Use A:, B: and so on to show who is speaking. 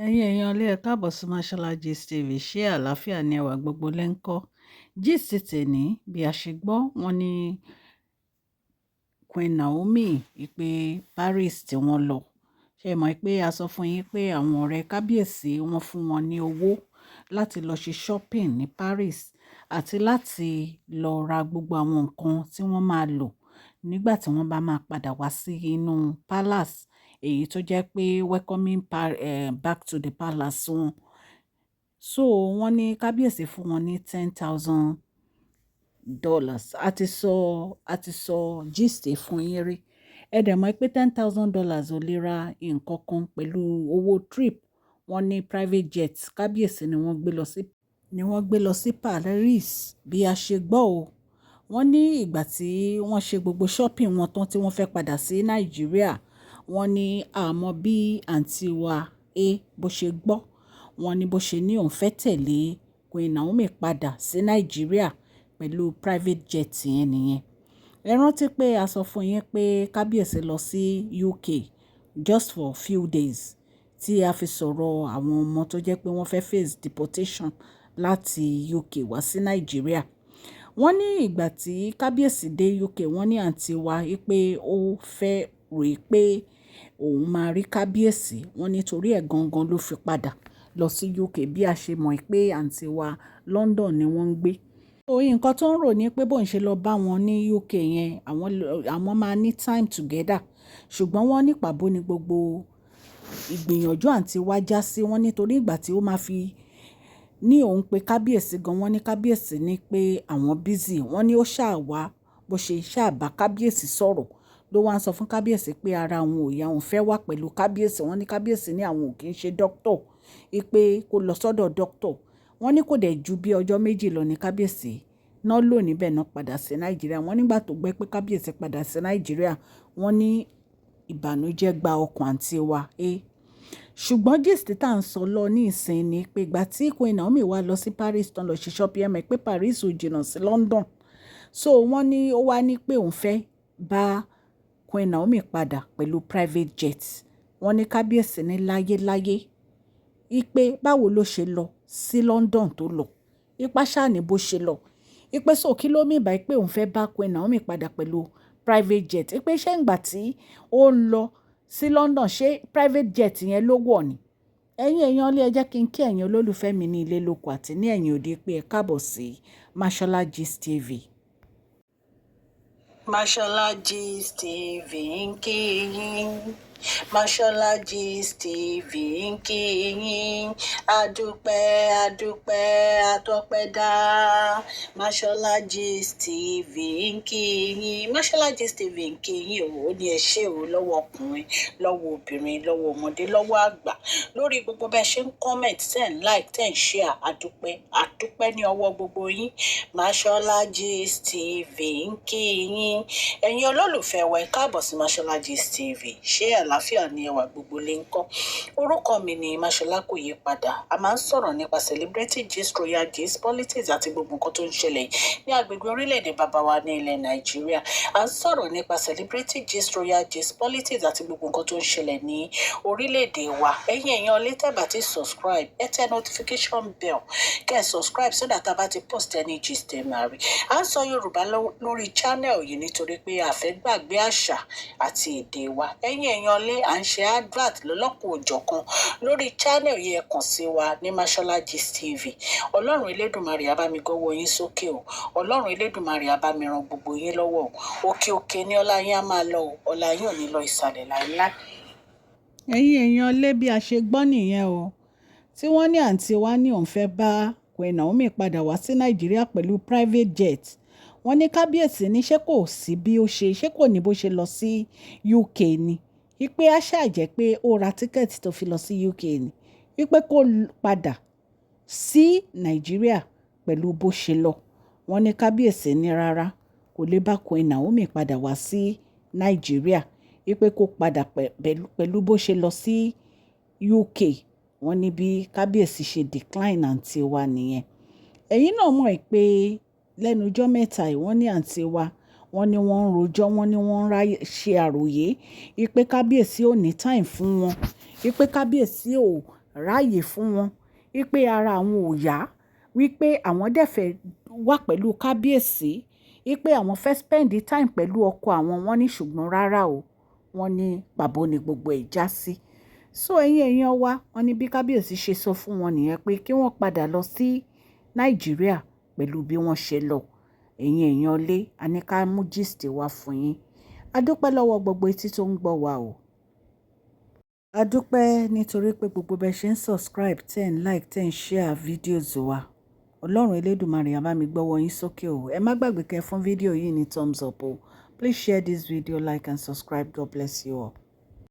A: Ẹ̀yin èèyàn ilé ẹ káàbọ̀ sí Mashola Gist TV. Ṣé àlàáfíà ni ẹwà gbogbo lẹ́ ń kọ́? Gist tèní bí a ṣe gbọ́ wọn ní Queen Naomi ìpè Paris tí wọ́n lọ. Ṣé ẹ mọ̀ pé a sọ fún yín pé àwọn ọ̀rẹ́ kábíyèsí wọ́n fún wọn ní owó láti lọ ṣe shopping ní Paris àti láti lọ ra gbogbo àwọn nǹkan tí wọ́n máa lò nígbà tí wọ́n bá máa padà wá sí inú palace, èyí tó jẹ́ pé welcoming back to the palace wọn. So wọ́n ní kábíyèsí fún wọn ní $10,000. A ti sọ gist fún yín rí. Ẹ dẹ̀ mọ̀ pé $10,000 ò lè ra nǹkan kan pẹ̀lú owó trip. Wọ́n ní private jet kábíyèsí ni wọ́n gbé lọ sí Paris bí a ṣe gbọ́ o. Wọ́n ní ìgbà tí wọ́n ṣe gbogbo shopping wọn tán tí wọ́n fẹ́ padà sí Nàìjíríà, wọ́n ní àmọ́ bí àǹtí wa bó ṣe gbọ́. Wọ́n ní bó ṣe ní òun fẹ́ tẹ̀lé Queen Naomi padà sí Nàìjíríà pẹ̀lú private jet yẹn nìyẹn. Ẹ rántí pé a sọ fún yín pé kábíyèsí lọ sí UK just for few days tí a fi sọ̀rọ̀ àwọn ọmọ tó jẹ́ pé wọ́n fẹ́ face deportation láti UK wá sí Nàìjíríà. Wọ́n ní ìgbà tí kábíyèsí dé UK, wọ́n ní àǹtí wa pé ó fẹ́ rò pé òun máa rí kábíyèsí. Wọ́n ní torí ẹ̀ gangan ló fi padà lọ sí UK bí a ṣe mọ̀ pé àǹtí wa London ni wọ́n ń gbé. Òye nǹkan tó ń rò ní pé bóun ṣe lọ bá wọn ní UK yẹn, àwọn máa ní time together. Ṣùgbọ́n wọ́n ní pàbó ni gbogbo ìgbìyànjú àǹtí wa já sí. Wọ́n nítorí ìgbà tí ó máa fi ní òun pé kábíyèsí gan, wọ́n ní kábíyèsí ní pé àwọn busy. Wọ́n ní ó ṣáà wá bó ṣe ṣáà bá kábíyèsí sọ̀rọ̀ ló wá ń sọ fún kábíyèsí pé ara òun ò yá, òun fẹ́ wá pẹ̀lú kábíyèsí. Wọ́n ní kábíyèsí ní àwọn ò kí ń ṣe doctor, pé kó lọ sọ́dọ̀ doctor. Wọ́n ní kò dẹ̀ ju bí ọjọ́ méjì lọ ní kábíyèsí náà lò níbẹ̀ náà padà sí Nàìjíríà. Wọ́n nígbà tó gbẹ́ pé kábíyèsí padà sí Nàìjíríà, wọ́n ní ìbànújẹ́ gba ọkàn àǹtí wa. Ṣùgbọ́n gist tá à ń sọ lọ ní ìsìn ni pé ìgbà tí Queen Naomi wá lọ sí Paris tán lọ ṣe shopping, ẹ mọ̀ pé Paris ò jìnnà sí London. So wọ́n ní ó wá ní pé òun fẹ́ bá Queen Naomi padà pẹ̀lú private jet. Wọ́n ní kábíyèsí ní láyéláyé pé báwo ló ṣe lọ sí London tó lọ. Ipá ṣáà ní bó ṣe lọ. Pé so kí ló mì báyìí pé òun fẹ́ bá Queen Naomi padà pẹ̀lú private jet. Pé ṣé ìgbà tí ó lọ sí London ṣé private jet yẹn ló wọ̀ ni. Ẹ̀yin èèyàn ilé ẹ jẹ́ kí n kí ẹ̀yin olólùfẹ́ mi ní ilé lóko àti ní ẹ̀yìn òde pé ẹ káàbọ̀ sí Mashola Gist TV. Mashola Gist TV ń kí yín. Mashola Gist TV ń kí yín. Adúpẹ́ adúpẹ́ atọ́pẹ́dá. Mashola Gist TV ń kí yín. Mashola Gist TV ń kí yín o. Ó ní ẹ ṣé o lọ́wọ́ ọkùnrin, lọ́wọ́ obìnrin, lọ́wọ́ ọmọdé, lọ́wọ́ àgbà. Lórí gbogbo bẹ́ẹ̀ ṣe ń comment, ten like, ten share. Adúpẹ́ ní ọwọ́ gbogbo yín. Mashola Gist TV ń kí yín. Ẹ̀yin olólùfẹ́ wa ẹ káàbọ̀ sí Mashola Gist TV. Ṣé àlàáfíà ni ẹwà gbogbo lè ń kọ́? Orúkọ mi ni Mashola kò yí padà. A máa ń sọ̀rọ̀ nípa celebrity gist, royal gist, politics àti gbogbo nǹkan tó ń ṣẹlẹ̀ ní agbègbè orílẹ̀-èdè bàbá wa ní ilẹ̀ Nàìjíríà. A ń sọ̀rọ̀ nípa celebrity gist, royal gist, politics àti gbogbo nǹkan tó ń ṣẹlẹ̀ ní orílẹ̀-èdè wa. Ẹ̀yin èèyàn lè tẹ́ bá ti subscribe, ẹ tẹ notification bell kẹ́ ẹ subscribe so that a bá ti post any gist ẹ máa rí. A ń sọ Yorùbá lórí channel yìí nítorí pé a fẹ́ gbàgbé àṣà àti èdè wa. Ẹ̀yin èèyàn lé à ń ṣe advert lọ́lọ́kùn òjọ̀kan lórí channel yẹn, kàn sí wa ní Mashola Gist TV. Ọlọ́run Elédùmarè á bá mi gọ́wọ́ yín sókè o. Ọlọ́run Elédùmarè á bá mi ran gbogbo yín lọ́wọ́ o. Òkè òkè ni ọlá yín á máa lọ o. Ọlá yín ò ní lọ ìsàlẹ̀ láíláí. Ẹ̀yin èèyàn lé bí a ṣe gbọ́ nìyẹn o. Tí wọ́n ní àǹtí wa ní òun fẹ́ bá Queen Naomi padà wá sí Nàìjíríà pẹ̀lú private jet. Wọ́n ní kábíyèsí ní ṣé kò sí bí ó ṣe kò ní bó ṣe lọ sí UK ni. Wípé á ṣàjẹ́ pé ó ra tíkẹ́ẹ̀tì tó fi lọ sí UK ni. Wípé kó padà sí Nàìjíríà pẹ̀lú bó ṣe lọ. Wọ́n ní kábíyèsí ní rárá kò lè bá Queen Naomi padà wá sí Nàìjíríà. Wípé kó padà pẹ̀lú bó ṣe lọ sí UK. Wọ́n ní bí kábíyèsí ṣe decline àǹtí wa nìyẹn. Ẹ̀yin náà mọ̀ pé lẹ́nu ọjọ́ mẹ́ta yìí wọ́n ní àǹtí wa, wọ́n ní wọ́n ń rojọ́, wọ́n ní wọ́n ń ṣe àròyé. Wípé kábíyèsí ò ní time fún wọn. Wípé kábíyèsí ò ráàyè fún wọn wípé ara àwọn ò yá, wípé àwọn dẹ̀ fẹ́ wà pẹ̀lú kábíyèsí, wípé àwọn fẹ́ spend time pẹ̀lú ọkọ àwọn. Wọ́n ní ṣùgbọ́n rárá o, wọ́n ní pàbó ni gbogbo ẹ̀ já sí. So ẹ̀yin èèyàn wa, wọ́n ní bí kábíyèsí ṣe sọ fún wọn nìyẹn pé kí wọ́n padà lọ sí Nàìjíríà pẹ̀lú bí wọ́n ṣe lọ. Ẹ̀yin èèyàn lé, a ní ká mú gist wá fún yín. A dúpẹ́ lọ́wọ́ gbogbo etí tó ń gbọ́ wa o. A dúpẹ́ nítorí pé gbogbo bẹ́ẹ̀ ṣe ń subscribe, tẹ́ ń like, tẹ́ ń share videos wa. Ọlọ́run Elédùmarè á bá mi gbọ́wọ́ yín sókè o. Ẹ má gbàgbé kẹ́ fún fídíò yìí ní thumbs up o. Please share this video, like and subscribe. God bless you all.